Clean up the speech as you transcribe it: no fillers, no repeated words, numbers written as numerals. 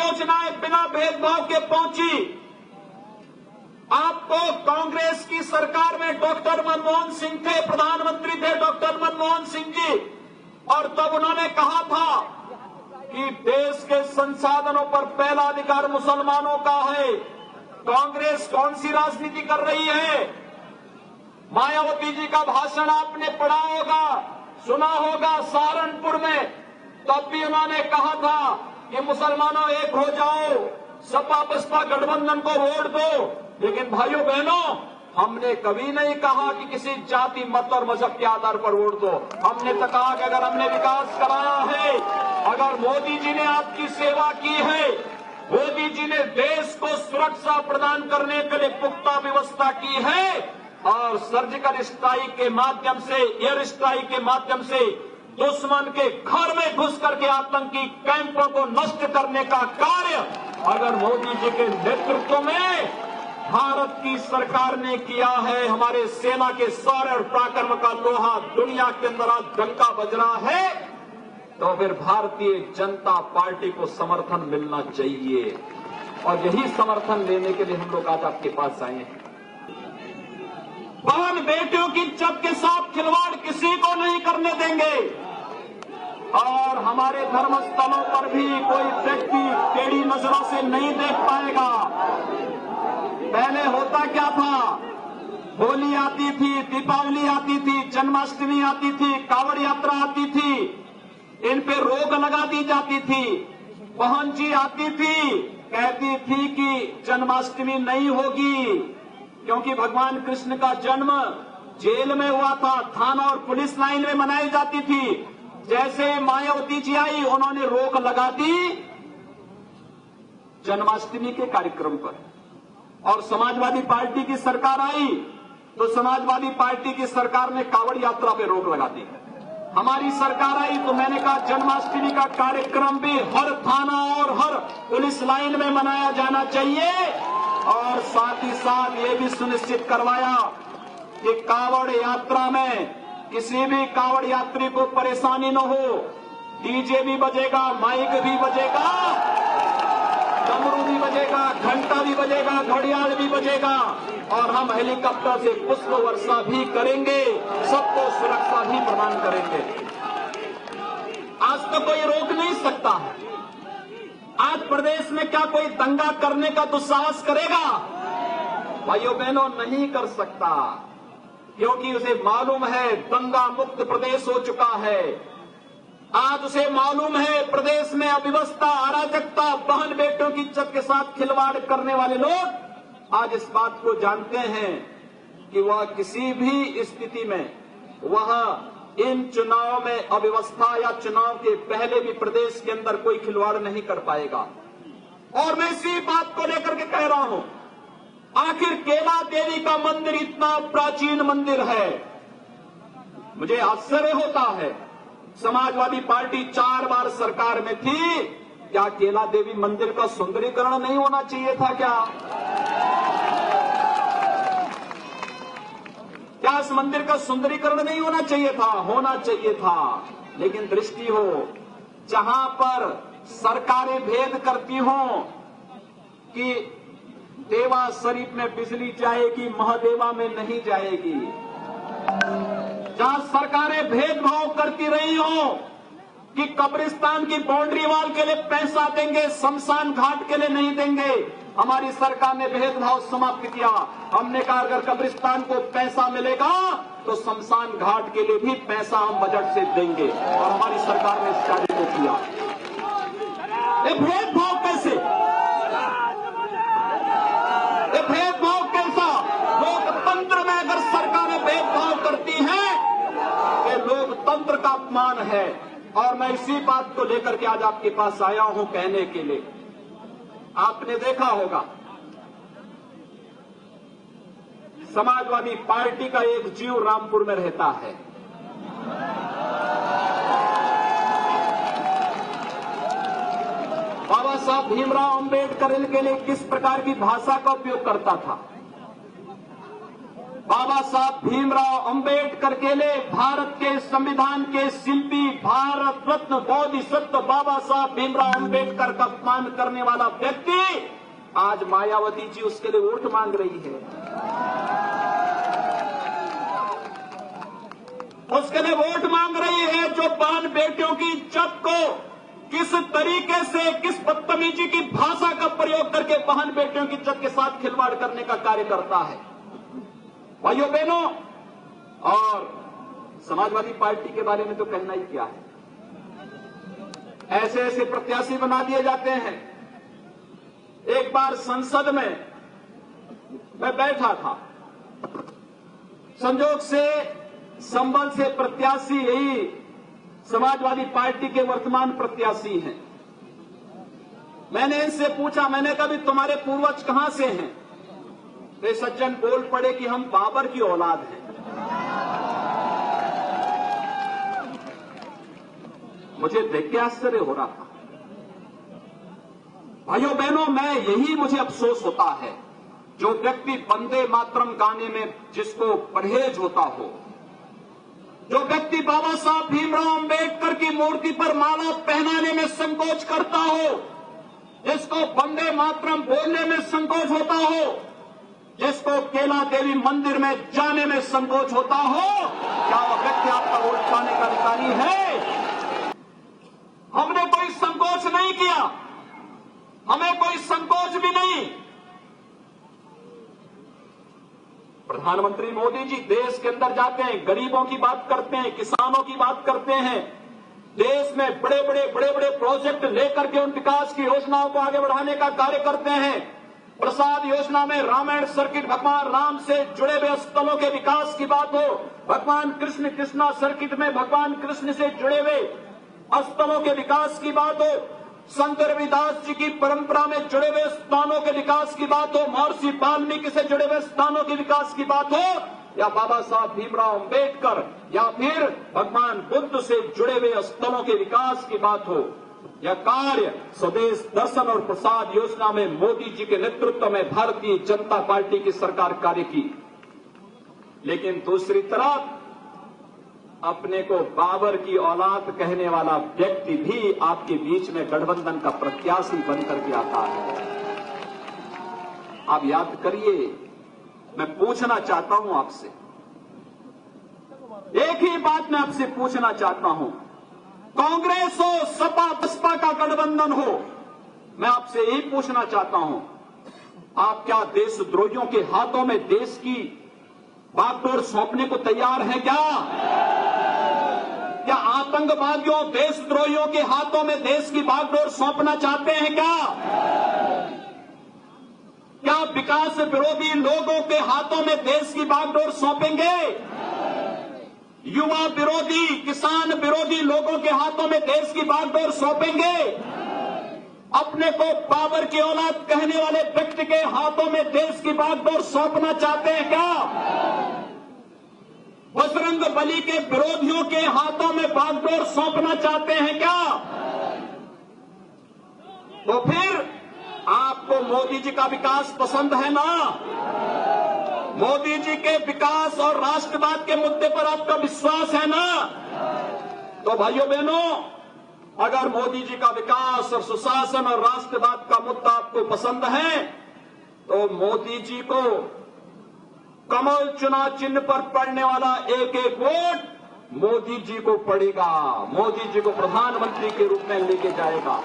योजनाएं बिना भेदभाव के पहुंची। आपको कांग्रेस की सरकार में डॉक्टर मनमोहन सिंह थे, प्रधानमंत्री थे डॉक्टर मनमोहन सिंह जी, और तब उन्होंने कहा था कि देश के संसाधनों पर पहला अधिकार मुसलमानों का है। कांग्रेस कौन सी राजनीति कर रही है? मायावती जी का भाषण आपने पढ़ा होगा, सुना होगा सहारनपुर में। तब भी उन्होंने कहा था कि मुसलमानों एक हो जाओ, सपा बसपा गठबंधन को वोट दो। लेकिन भाइयों बहनों, हमने कभी नहीं कहा कि किसी जाति मत और मजहब के आधार पर वोट दो। हमने तो कहा कि अगर हमने विकास कराया है, अगर मोदी जी ने आपकी सेवा की है, मोदी जी ने देश को सुरक्षा प्रदान करने के लिए पुख्ता व्यवस्था की है और सर्जिकल स्ट्राइक के माध्यम से, एयर स्ट्राइक के माध्यम से दुश्मन के घर में घुस करके आतंकी कैंपों को नष्ट करने का कार्य अगर मोदी जी के नेतृत्व में भारत की सरकार ने किया है, हमारे सेना के शौर्य और पराक्रम का लोहा दुनिया के अंदर आज डंका बज रहा है, तो फिर भारतीय जनता पार्टी को समर्थन मिलना चाहिए। और यही समर्थन लेने के लिए हम लोग आज आपके पास आए हैं। बहन बेटियों की इज्जत के साथ खिलवाड़ किसी को नहीं करने देंगे और हमारे धर्मस्थलों पर भी कोई व्यक्ति टेढ़ी नजरों से नहीं देख पाएगा। पहले होता क्या था? होली आती थी, दीपावली आती थी, जन्माष्टमी आती थी, कांवड़ यात्रा आती थी, इन पे रोक लगा दी जाती थी। बहन जी आती थी, कहती थी कि जन्माष्टमी नहीं होगी क्योंकि भगवान कृष्ण का जन्म जेल में हुआ था, थाना और पुलिस लाइन में मनाई जाती थी। जैसे मायावती जी आई, उन्होंने रोक लगा दी जन्माष्टमी के कार्यक्रम पर। और समाजवादी पार्टी की सरकार आई तो समाजवादी पार्टी की सरकार ने कांवड़ यात्रा पे रोक लगा दी। हमारी सरकार आई तो मैंने कहा जन्माष्टमी का कार्यक्रम भी हर थाना और हर पुलिस लाइन में मनाया जाना चाहिए और साथ ही साथ ये भी सुनिश्चित करवाया कि कांवड़ यात्रा में किसी भी कांवड़ यात्री को परेशानी न हो। डीजे भी बजेगा, माइक भी बजेगा, डमरू भी बजेगा, घंटा भी बजेगा, घड़ियाल भी बजेगा और हम हेलीकॉप्टर से पुष्प वर्षा भी करेंगे, सबको सुरक्षा भी प्रदान करेंगे। आज तो कोई रोक नहीं सकता। आज प्रदेश में क्या कोई दंगा करने का दुस्साहस करेगा? भाइयों बहनों, नहीं कर सकता क्योंकि उसे मालूम है दंगा मुक्त प्रदेश हो चुका है। आज उसे मालूम है प्रदेश में अव्यवस्था, अराजकता, बहन बेटियों की इज्जत के साथ खिलवाड़ करने वाले लोग आज इस बात को जानते हैं कि वह किसी भी स्थिति में वह इन चुनाव में अव्यवस्था या चुनाव के पहले भी प्रदेश के अंदर कोई खिलवाड़ नहीं कर पाएगा। और मैं इसी बात को लेकर के कह रहा हूं, आखिर केला देवी का मंदिर इतना प्राचीन मंदिर है, मुझे आश्चर्य होता है। समाजवादी पार्टी 4 बार सरकार में थी, क्या केला देवी मंदिर का सुंदरीकरण नहीं होना चाहिए था? क्या इस मंदिर का सुंदरीकरण नहीं होना चाहिए था? होना चाहिए था। लेकिन दृष्टि हो, जहां पर सरकारें भेद करती हों कि देवा शरीफ में बिजली जाएगी, महादेवा में नहीं जाएगी, जहां सरकारें भेदभाव करती रही हो कि कब्रिस्तान की बाउंड्री वॉल के लिए पैसा देंगे, शमशान घाट के लिए नहीं देंगे, हमारी सरकार ने भेदभाव समाप्त किया। हमने कहा अगर कब्रिस्तान को पैसा मिलेगा तो शमशान घाट के लिए भी पैसा हम बजट से देंगे और हमारी सरकार ने इस कार्य को किया। ये भेदभाव कैसे? ये भेदभाव कैसा? लोकतंत्र में अगर सरकारें भेदभाव करती हैं, ये लोकतंत्र का अपमान है। और मैं इसी बात को लेकर के आज आपके पास आया हूं कहने के लिए। आपने देखा होगा समाजवादी पार्टी का एक जीव रामपुर में रहता है। बाबा साहब भीमराव अंबेडकर के लिए किस प्रकार की भाषा का उपयोग करता था? बाबा साहब भीमराव अंबेडकर के लिए भारत के संविधान के शिल्पी, भारत रत्न बोधिसत्व बाबा साहब भीमराव अंबेडकर का अपमान करने वाला व्यक्ति आज मायावती जी उसके लिए वोट मांग रही है। उसके लिए वोट मांग रही है जो बहन बेटियों की इज्जत को किस तरीके से, किस बदतमीजी की भाषा का प्रयोग करके बहन बेटियों की इज्जत के साथ खिलवाड़ करने का कार्य करता है। भाइयों बहनों, और समाजवादी पार्टी के बारे में तो कहना ही क्या है। ऐसे ऐसे प्रत्याशी बना दिए जाते हैं। एक बार संसद में मैं बैठा था, संजोग से संबल से प्रत्याशी यही समाजवादी पार्टी के वर्तमान प्रत्याशी हैं। मैंने इनसे पूछा, मैंने कहा भी तुम्हारे पूर्वज कहां से हैं? वे सज्जन बोल पड़े कि हम बाबर की औलाद हैं। मुझे देख के आश्चर्य हो रहा था। भाइयों बहनों, यही मुझे अफसोस होता है, जो व्यक्ति वंदे मातरम गाने में जिसको परहेज होता हो, जो व्यक्ति बाबा साहब भीमराव अंबेडकर की मूर्ति पर माला पहनाने में संकोच करता हो, जिसको वंदे मातरम बोलने में संकोच होता हो, जिसको केला देवी मंदिर में जाने में संकोच होता हो, क्या वह व्यक्ति आपका वोट पाने का अधिकारी है? हमने कोई संकोच नहीं किया, हमें कोई संकोच भी नहीं। प्रधानमंत्री मोदी जी देश के अंदर जाते हैं, गरीबों की बात करते हैं, किसानों की बात करते हैं, देश में बड़े बड़े प्रोजेक्ट लेकर के उन विकास की योजनाओं को आगे बढ़ाने का कार्य करते हैं। प्रसाद योजना में रामायण सर्किट, भगवान राम से जुड़े हुए स्थलों के विकास की बात हो, भगवान कृष्ण कृष्णा सर्किट में भगवान कृष्ण से जुड़े हुए स्थलों के विकास की बात हो, संत रविदास जी की परंपरा में जुड़े हुए स्थानों के विकास की बात हो, महर्षि वाल्मीकि से जुड़े हुए स्थानों के विकास की बात हो, या बाबा साहब भीमराव अंबेडकर या फिर भगवान बुद्ध से जुड़े हुए स्थलों के विकास की बात हो, यह कार्य स्वदेश दर्शन और प्रसाद योजना में मोदी जी के नेतृत्व में भारतीय जनता पार्टी की सरकार कार्य की। लेकिन दूसरी तरफ अपने को बाबर की औलाद कहने वाला व्यक्ति भी आपके बीच में गठबंधन का प्रत्याशी बनकर के आता है। आप याद करिए, मैं पूछना चाहता हूं आपसे, एक ही बात मैं आपसे पूछना चाहता हूं, कांग्रेस हो, सपा बसपा का गठबंधन हो, मैं आपसे यही पूछना चाहता हूं, आप क्या देशद्रोहियों के हाथों में देश की बागडोर सौंपने को तैयार हैं क्या? क्या आतंकवादियों, देशद्रोहियों के हाथों में देश की बागडोर सौंपना चाहते हैं क्या? क्या विकास विरोधी लोगों के हाथों में देश की बागडोर सौंपेंगे? युवा विरोधी, किसान विरोधी लोगों के हाथों में देश की बागडोर सौंपेंगे? अपने को बाबर की औलाद कहने वाले व्यक्ति के हाथों में देश की बागडोर सौंपना चाहते हैं क्या? बजरंग बली के विरोधियों के हाथों में बागडोर सौंपना चाहते हैं क्या? तो फिर आपको मोदी जी का विकास पसंद है ना? मोदी जी के विकास और राष्ट्रवाद के मुद्दे पर आपका विश्वास है ना? तो भाइयों बहनों, अगर मोदी जी का विकास और सुशासन और राष्ट्रवाद का मुद्दा आपको पसंद है, तो मोदी जी को कमल चुनाव चिन्ह पर पड़ने वाला एक एक वोट मोदी जी को पड़ेगा, मोदी जी को प्रधानमंत्री के रूप में लेके जाएगा।